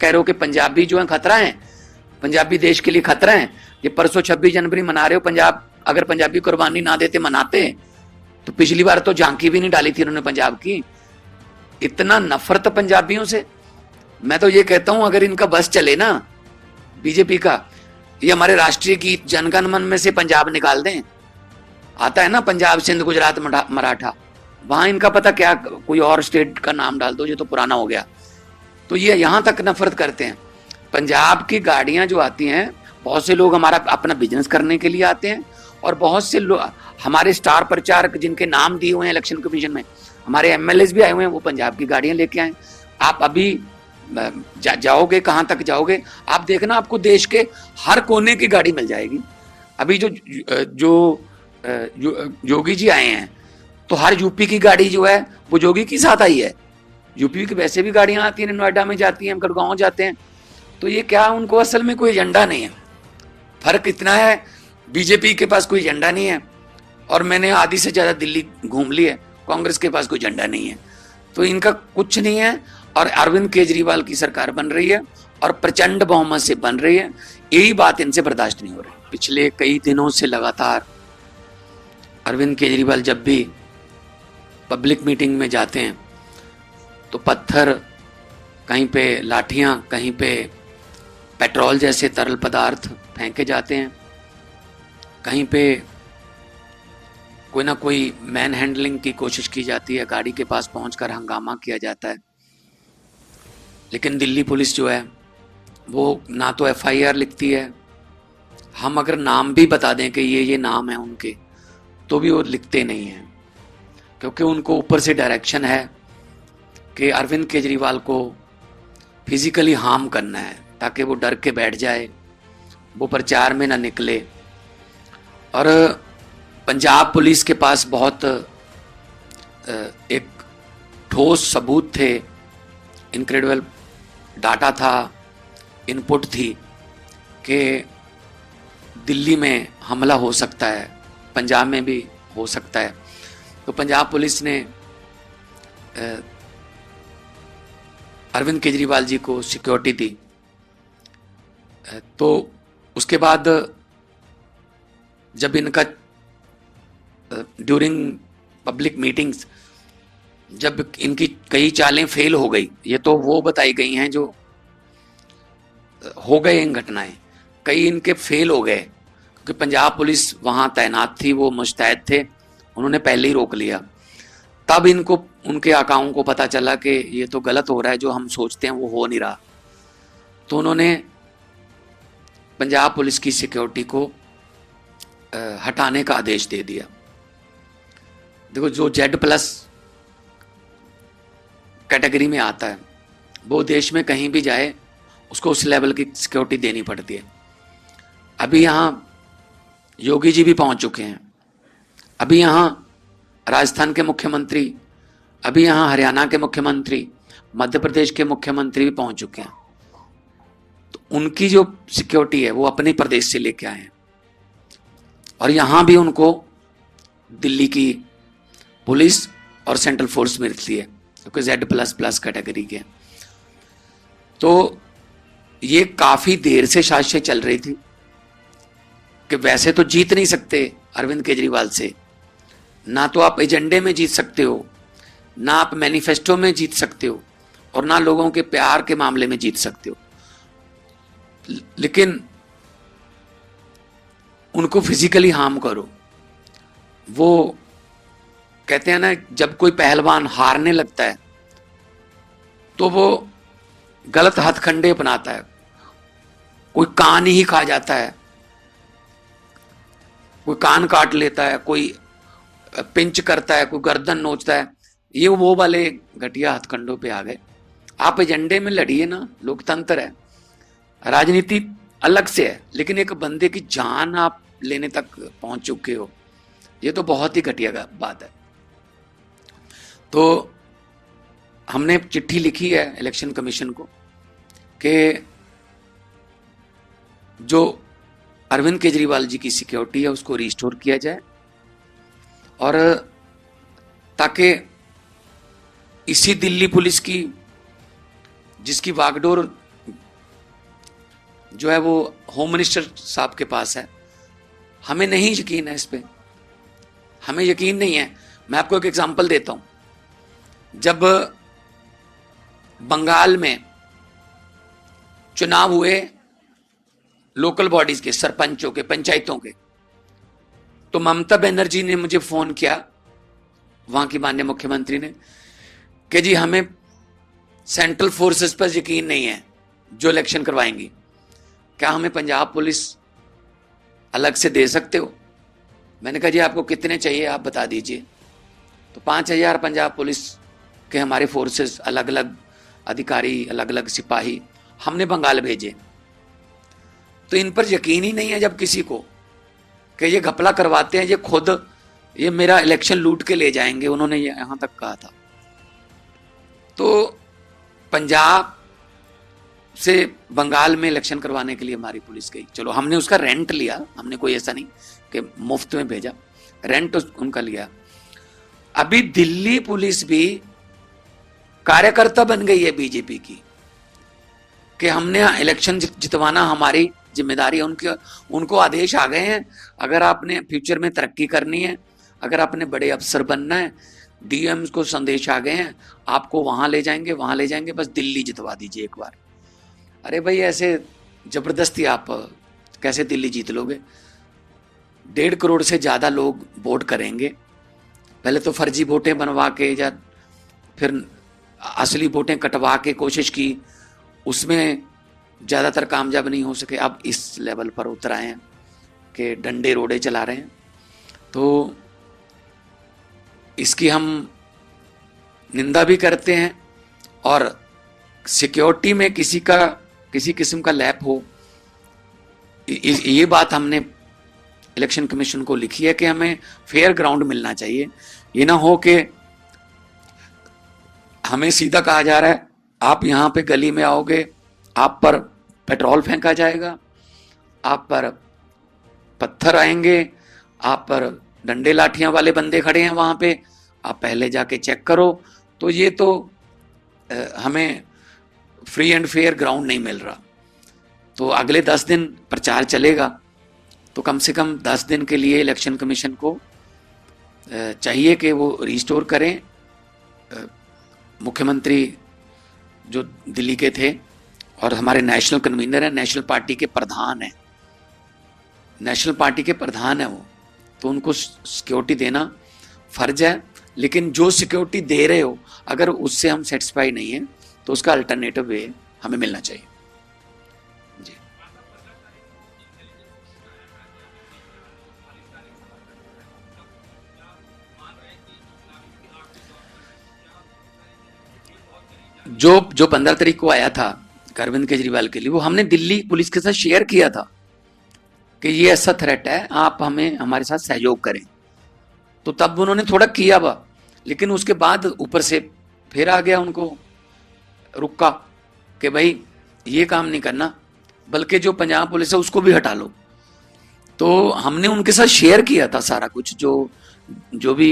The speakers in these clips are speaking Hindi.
कह रहे हो कि पंजाबी जो है खतरा है, पंजाबी देश के लिए खतरा है। ये परसों 26 जनवरी मना रहे हो, पंजाब अगर पंजाबी कुर्बानी ना देते मनाते तो पिछली बार तो झांकी भी नहीं डाली थी उन्होंने पंजाब की। इतना नफरत पंजाबियों से। मैं तो ये कहता हूं अगर इनका बस चले ना बीजेपी का, ये हमारे राष्ट्रीय गीत जनगण मन में से पंजाब निकाल दें। आता है ना पंजाब सिंध गुजरात मराठा, वहां इनका पता क्या कोई और स्टेट का नाम डाल दो, ये तो पुराना हो गया। तो ये यहां तक नफरत करते हैं। पंजाब की गाड़ियां जो आती हैं, बहुत से लोग हमारा अपना बिजनेस करने के लिए आते हैं, और बहुत से लोग हमारे स्टार प्रचारक जिनके नाम दिए हुए हैं इलेक्शन कमीशन में, हमारे एमएलए भी आए हुए हैं, वो पंजाब की गाड़ियां लेके आए। आप अभी जाओगे, कहां तक जाओगे आप देखना, आपको देश के हर कोने की गाड़ी मिल जाएगी। अभी जो योगी जी आए हैं तो हर यूपी की गाड़ी जो है वो योगी के साथ आई है। यूपी की वैसे भी गाड़ियां आती हैं, नोएडा में जाती हैं, गुड़गांव जाते हैं। तो ये क्या, उनको असल में कोई एजेंडा नहीं है। फर्क इतना है बीजेपी के पास कोई एजेंडा नहीं है, और मैंने आधी से ज्यादा दिल्ली घूम ली है, कांग्रेस के पास कोई एजेंडा नहीं है। तो इनका कुछ नहीं है, और अरविंद केजरीवाल की सरकार बन रही है और प्रचंड बहुमत से बन रही है। यही बात इनसे बर्दाश्त नहीं हो रही। पिछले कई दिनों से लगातार अरविंद केजरीवाल जब भी पब्लिक मीटिंग में जाते हैं तो पत्थर, कहीं पे लाठियां, कहीं पे पेट्रोल जैसे तरल पदार्थ फेंके जाते हैं, कहीं पे कोई ना कोई मैन हैंडलिंग की कोशिश की जाती है, गाड़ी के पास पहुंचकर हंगामा किया जाता है। लेकिन दिल्ली पुलिस जो है वो ना तो एफआईआर लिखती है, हम अगर नाम भी बता दें कि ये नाम है उनके, तो भी वो लिखते नहीं हैं, क्योंकि उनको ऊपर से डायरेक्शन है कि अरविंद केजरीवाल को फिजिकली हार्म करना है, ताकि वो डर के बैठ जाए, वो प्रचार में ना निकले। और पंजाब पुलिस के पास बहुत एक ठोस सबूत थे, इनक्रेडिबल डाटा था, इनपुट थी कि दिल्ली में हमला हो सकता है, पंजाब में भी हो सकता है। तो पंजाब पुलिस ने अरविंद केजरीवाल जी को सिक्योरिटी दी। तो उसके बाद जब इनका ड्यूरिंग पब्लिक मीटिंग्स जब इनकी कई चालें फेल हो गई, ये तो वो बताई गई हैं जो हो गए इन घटनाएं, कई इनके फेल हो गए क्योंकि पंजाब पुलिस वहां तैनात थी, वो मुस्तैद थे, उन्होंने पहले ही रोक लिया। तब इनको, उनके आकाओं को पता चला कि ये तो गलत हो रहा है, जो हम सोचते हैं वो हो नहीं रहा। तो उन्होंने पंजाब पुलिस की सिक्योरिटी को हटाने का आदेश दे दिया। देखो, जो Z+ कैटेगरी में आता है वो देश में कहीं भी जाए उसको उस लेवल की सिक्योरिटी देनी पड़ती है। अभी यहाँ योगी जी भी पहुंच चुके हैं, अभी यहाँ राजस्थान के मुख्यमंत्री, अभी यहाँ हरियाणा के मुख्यमंत्री, मध्य प्रदेश के मुख्यमंत्री भी पहुंच चुके हैं। तो उनकी जो सिक्योरिटी है वो अपने प्रदेश से लेके आए हैं, और यहाँ भी उनको दिल्ली की पुलिस और सेंट्रल फोर्स मिलती है क्योंकि Z++ कैटेगरी के। तो ये काफी देर से साजिशें चल रही थी कि वैसे तो जीत नहीं सकते अरविंद केजरीवाल से, ना तो आप एजेंडे में जीत सकते हो, ना आप मैनिफेस्टो में जीत सकते हो, और ना लोगों के प्यार के मामले में जीत सकते हो। लेकिन उनको फिजिकली हार्म करो। वो कहते हैं ना, जब कोई पहलवान हारने लगता है तो वो गलत हथकंडे अपनाता है, कोई कान ही खा जाता है, कोई कान काट लेता है, कोई पिंच करता है, कोई गर्दन नोचता है। ये वो वाले घटिया हथकंडों पे आ गए। आप एजेंडे में लड़िए ना, लोकतंत्र है, राजनीति अलग से है, लेकिन एक बंदे की जान आप लेने तक पहुंच चुके हो, ये तो बहुत ही घटिया बात है। तो हमने चिट्ठी लिखी है इलेक्शन कमीशन को कि जो अरविंद केजरीवाल जी की सिक्योरिटी है उसको रिस्टोर किया जाए, और ताकि इसी दिल्ली पुलिस की, जिसकी वागडोर जो है वो होम मिनिस्टर साहब के पास है। हमें नहीं यकीन है इस पे, हमें यकीन नहीं है। मैं आपको एक एग्जांपल देता हूं। जब बंगाल में चुनाव हुए लोकल बॉडीज के, सरपंचों के, पंचायतों के, तो ममता बनर्जी ने मुझे फोन किया, वहां की माननीय मुख्यमंत्री ने, कि जी हमें सेंट्रल फोर्सेस पर यकीन नहीं है जो इलेक्शन करवाएंगी, क्या हमें पंजाब पुलिस अलग से दे सकते हो? मैंने कहा जी आपको कितने चाहिए आप बता दीजिए। तो 5,000 पंजाब पुलिस के हमारे फोर्सेस, अलग अलग अधिकारी, अलग अलग सिपाही हमने बंगाल भेजे। तो इन पर यकीन ही नहीं है जब किसी को, कि ये घपला करवाते हैं, ये खुद ये मेरा इलेक्शन लूट के ले जाएंगे, उन्होंने यहां तक कहा था। तो पंजाब से बंगाल में इलेक्शन करवाने के लिए हमारी पुलिस गई। चलो हमने उसका रेंट लिया, हमने कोई ऐसा नहीं कि मुफ्त में भेजा, रेंट उनका लिया। अभी दिल्ली पुलिस भी कार्यकर्ता बन गई है बीजेपी की, कि हमने इलेक्शन जितवाना हमारी जिम्मेदारी है। उनको आदेश आ गए हैं, अगर आपने फ्यूचर में तरक्की करनी है, अगर आपने बड़े अफसर बनना है, डीएम को संदेश आ गए हैं, आपको वहां ले जाएंगे, वहां ले जाएंगे, बस दिल्ली जितवा दीजिए एक बार। अरे भाई ऐसे जबरदस्ती आप कैसे दिल्ली जीत लोगे? 1.5 करोड़ से ज्यादा लोग वोट करेंगे। पहले तो फर्जी वोटें बनवा के या फिर असली वोटें कटवा के कोशिश की, उसमें ज्यादातर कामयाब नहीं हो सके। अब इस लेवल पर उतर आए हैं कि डंडे रोड़े चला रहे हैं। तो इसकी हम निंदा भी करते हैं, और सिक्योरिटी में किसी किस्म का लैप हो, ये बात हमने इलेक्शन कमीशन को लिखी है कि हमें फेयर ग्राउंड मिलना चाहिए। ये ना हो कि हमें सीधा कहा जा रहा है आप यहां पे गली में आओगे, आप पर पेट्रोल फेंका जाएगा, आप पर पत्थर आएंगे, आप पर डंडे लाठियां वाले बंदे खड़े हैं वहां पे, आप पहले जाके चेक करो। तो ये तो हमें फ्री एंड फेयर ग्राउंड नहीं मिल रहा। तो अगले 10 दिन प्रचार चलेगा, तो कम से कम 10 दिन के लिए इलेक्शन कमीशन को चाहिए कि वो रिस्टोर करें। मुख्यमंत्री जो दिल्ली के थे और हमारे नेशनल कन्वीनर हैं, नेशनल पार्टी के प्रधान हैं, नेशनल पार्टी के प्रधान है वो, तो उनको सिक्योरिटी देना फर्ज है। लेकिन जो सिक्योरिटी दे रहे हो, अगर उससे हम सेटिस्फाई नहीं है तो उसका अल्टरनेटिव वे हमें मिलना चाहिए। जी जो 15 तारीख को आया था अरविंद केजरीवाल के लिए, वो हमने दिल्ली पुलिस के साथ शेयर किया था कि ये ऐसा थ्रेट है, आप हमें हमारे साथ सहयोग करें। तो तब उन्होंने थोड़ा किया हुआ, लेकिन उसके बाद ऊपर से फिर आ गया उनको रुक्का कि भाई ये काम नहीं करना, बल्कि जो पंजाब पुलिस है उसको भी हटा लो। तो हमने उनके साथ शेयर किया था सारा कुछ, जो भी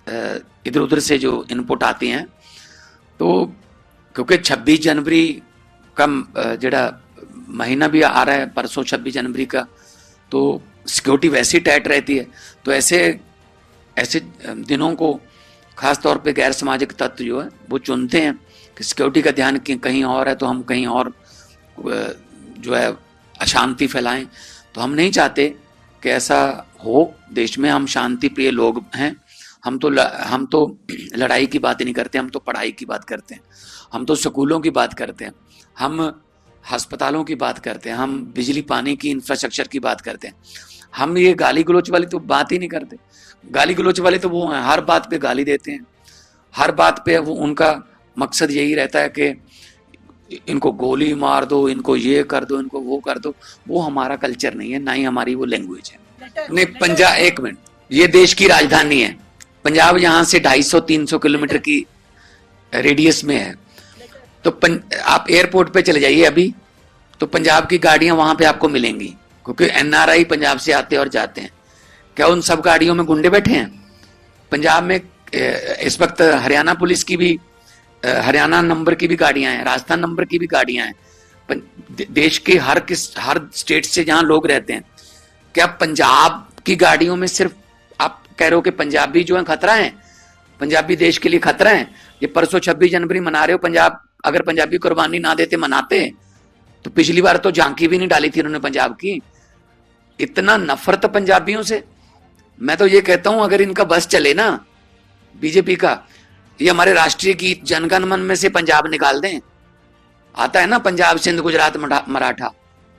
इधर उधर से जो इनपुट आती हैं। तो क्योंकि 26 जनवरी का जड़ा महीना भी आ रहा है, परसों 26 जनवरी का, तो सिक्योरिटी वैसे ही टाइट रहती है। तो ऐसे दिनों को खास तौर पे गैर सामाजिक तत्व जो है वो चुनते हैं कि सिक्योरिटी का ध्यान कहीं और है, तो हम कहीं और जो है अशांति फैलाएं। तो हम नहीं चाहते कि ऐसा हो देश में। हम शांति प्रिय लोग हैं। हम तो लड़ाई की बात नहीं करते, हम तो पढ़ाई की बात करते हैं, हम तो स्कूलों की बात करते हैं, हम अस्पतालों की बात करते हैं, हम बिजली पानी की इंफ्रास्ट्रक्चर की बात करते हैं। हम ये गाली गलोच वाली तो बात ही नहीं करते। गाली गलोच वाले तो वो हैं, हर बात पे गाली देते हैं, हर बात पे वो उनका मकसद यही रहता है कि इनको गोली मार दो, इनको ये कर दो, इनको वो कर दो। वो हमारा कल्चर नहीं है, ना ही हमारी वो लैंग्वेज है। नहीं, पंजाब, एक मिनट, ये देश की राजधानी है पंजाब, यहाँ से 250-300 किलोमीटर की रेडियस में है। तो आप एयरपोर्ट पे चले जाइए अभी, तो पंजाब की गाड़ियां वहां पे आपको मिलेंगी, क्योंकि एनआरआई पंजाब से आते और जाते हैं। क्या उन सब गाड़ियों में गुंडे बैठे हैं? पंजाब में इस वक्त हरियाणा पुलिस की भी, हरियाणा नंबर की भी गाड़ियां हैं, राजस्थान नंबर की भी गाड़ियां हैं। देश के हर स्टेट से जहां लोग रहते हैं, क्या पंजाब की गाड़ियों में सिर्फ आप कह रहे हो कि पंजाबी जो है खतरा है, पंजाबी देश के लिए खतरा है? ये परसों 26 जनवरी मना रहे हो, पंजाब अगर पंजाबी कुर्बानी ना देते मनाते तो पिछली बार तो झांकी भी नहीं डाली थी उन्होंने पंजाब की। इतना नफरत पंजाबियों से। मैं तो ये कहता हूं अगर इनका बस चले ना बीजेपी का, ये हमारे राष्ट्रीय गीत जनगण मन में से पंजाब निकाल दें। आता है ना पंजाब सिंध गुजरात मराठा,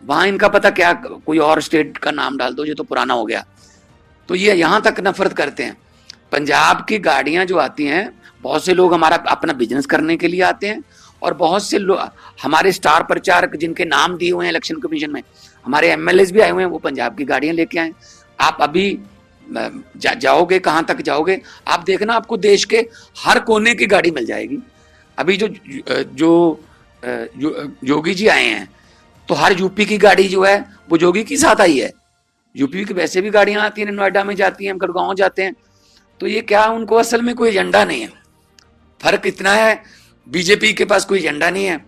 वहां इनका पता क्या कोई और स्टेट का नाम डाल दो जो तो पुराना हो गया। तो ये यहां तक नफरत करते हैं। पंजाब की गाड़ियां जो आती हैं, बहुत से लोग हमारा अपना बिजनेस करने के लिए आते हैं, और बहुत से लोग हमारे स्टार प्रचारक जिनके नाम दिए हुए हैं इलेक्शन कमीशन में, हमारे एमएलए भी आए हुए हैं, वो पंजाब की गाड़ियां लेके आए। आप अभी जाओगे कहां तक जाओगे, आप देखना आपको देश के हर कोने की गाड़ी मिल जाएगी। अभी जो योगी जी आए हैं तो हर यूपी की गाड़ी जो है वो योगी के साथ आई है। यूपी की वैसे भी गाड़ियां आती हैं, नोएडा में जाती हैं, गुड़गांव जाते हैं। तो ये क्या, उनको असल में कोई एजेंडा नहीं है। फर्क इतना है बीजेपी के पास कोई एजेंडा नहीं है,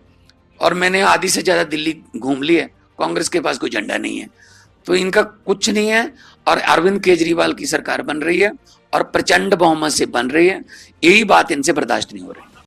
और मैंने आधी से ज्यादा दिल्ली घूम ली है, कांग्रेस के पास कोई एजेंडा नहीं है। तो इनका कुछ नहीं है, और अरविंद केजरीवाल की सरकार बन रही है और प्रचंड बहुमत से बन रही है। यही बात इनसे बर्दाश्त नहीं हो रही।